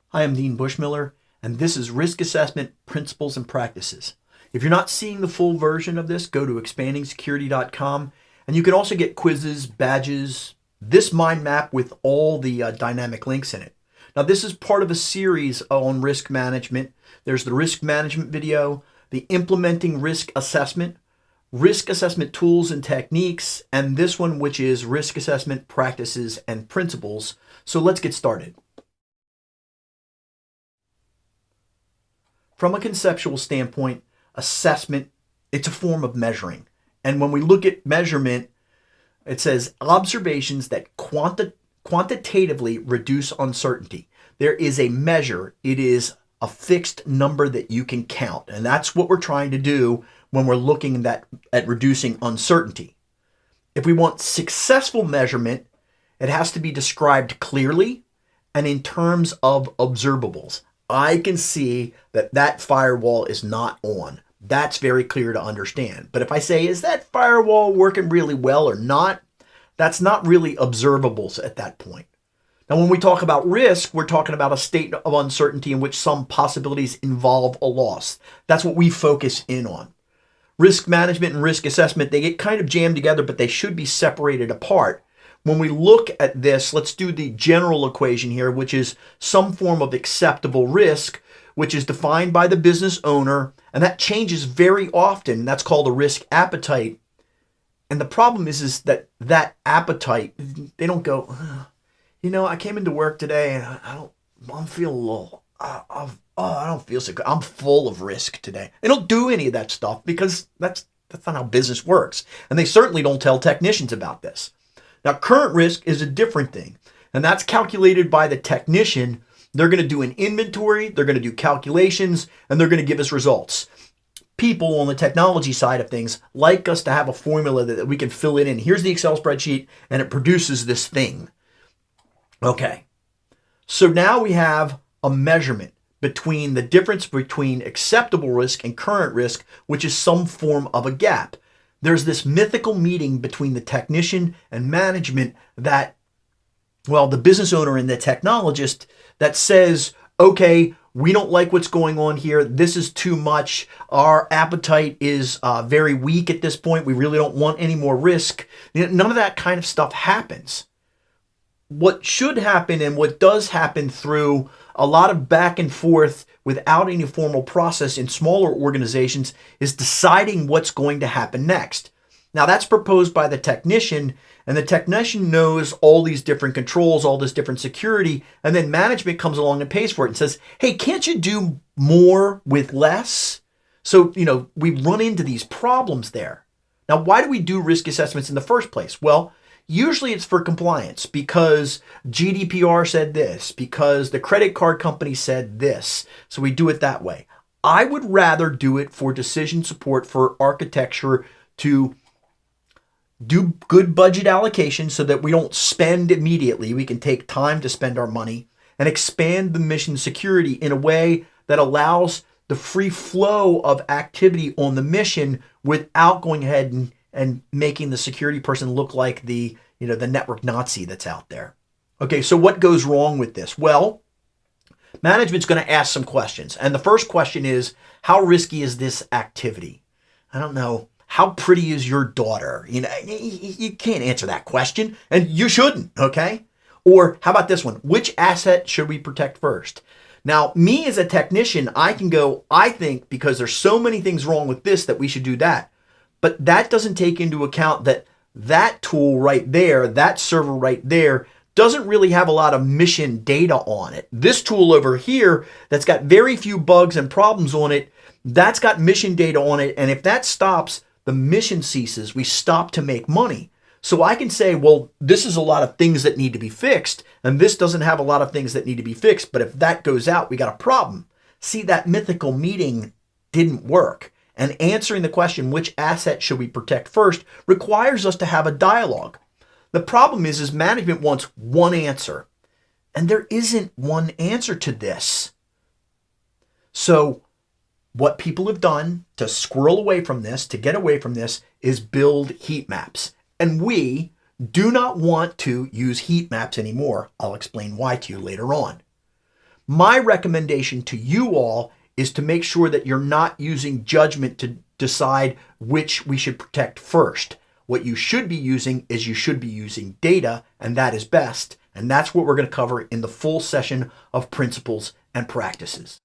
Hi, I'm Dean Bushmiller, and this is Risk Assessment Principles and Practices. If you're not seeing the full version of this, go to expandingsecurity.com, and you can also get quizzes, badges, this mind map with all the dynamic links in it. Now, this is part of a series on risk management. There's the risk management video, the implementing risk assessment tools and techniques, and this one, which is risk assessment practices and principles. So let's get started. From a conceptual standpoint, assessment, it's a form of measuring. And when we look at measurement, it says observations that quantitatively reduce uncertainty. There is a measure. It is a fixed number that you can count. And that's what we're trying to do when we're looking at reducing uncertainty. If we want successful measurement, it has to be described clearly and in terms of observables. I can see that firewall is not on. That's very clear to understand. But if I say, is that firewall working really well or not? That's not really observables at that point. Now, when we talk about risk, we're talking about a state of uncertainty in which some possibilities involve a loss. That's what we focus in on. Risk management and risk assessment, they get kind of jammed together, but they should be separated apart. When we look at this, let's do the general equation here, which is some form of acceptable risk, which is defined by the business owner, and that changes very often. That's called a risk appetite. And the problem is that appetite, they don't go, I came into work today and I'm feeling a little, I don't feel so good. I'm full of risk today. They don't do any of that stuff because that's not how business works. And they certainly don't tell technicians about this. Now, current risk is a different thing, and that's calculated by the technician. They're going to do an inventory, they're going to do calculations, and they're going to give us results. People on the technology side of things like us to have a formula that we can fill it in. Here's the Excel spreadsheet, and it produces this thing. Okay, so now we have a measurement between the difference between acceptable risk and current risk, which is some form of a gap. There's this mythical meeting between the technician and management that, the business owner and the technologist that says, okay, we don't like what's going on here. This is too much. Our appetite is very weak at this point. We really don't want any more risk. None of that kind of stuff happens. What should happen and what does happen through a lot of back and forth without any formal process in smaller organizations is deciding what's going to happen next. Now, that's proposed by the technician, and the technician knows all these different controls, all this different security, and then management comes along and pays for it and says, hey, can't you do more with less? So, we run into these problems there. Now, why do we do risk assessments in the first place? Well, usually it's for compliance because GDPR said this, because the credit card company said this. So we do it that way. I would rather do it for decision support, for architecture, to do good budget allocation so that we don't spend immediately. We can take time to spend our money and expand the mission security in a way that allows the free flow of activity on the mission without going ahead and making the security person look like the network Nazi that's out there. Okay, so what goes wrong with this? Well, management's going to ask some questions. And the first question is, how risky is this activity? I don't know. How pretty is your daughter? You can't answer that question, and you shouldn't, okay? Or how about this one? Which asset should we protect first? Now, me as a technician, I can go, I think because there's so many things wrong with this that we should do that. But that doesn't take into account that tool right there, that server right there, doesn't really have a lot of mission data on it. This tool over here that's got very few bugs and problems on it, that's got mission data on it. And if that stops, the mission ceases. We stop to make money. So I can say, well, this is a lot of things that need to be fixed, and this doesn't have a lot of things that need to be fixed. But if that goes out, we got a problem. See, that mythical meeting didn't work. And answering the question, which asset should we protect first, requires us to have a dialogue. The problem is management wants one answer, and there isn't one answer to this. So what people have done to squirrel away from this, to get away from this, is build heat maps. And we do not want to use heat maps anymore. I'll explain why to you later on. My recommendation to you all is to make sure that you're not using judgment to decide which we should protect first. What you should be using is you should be using data, and that is best. And that's what we're going to cover in the full session of principles and practices.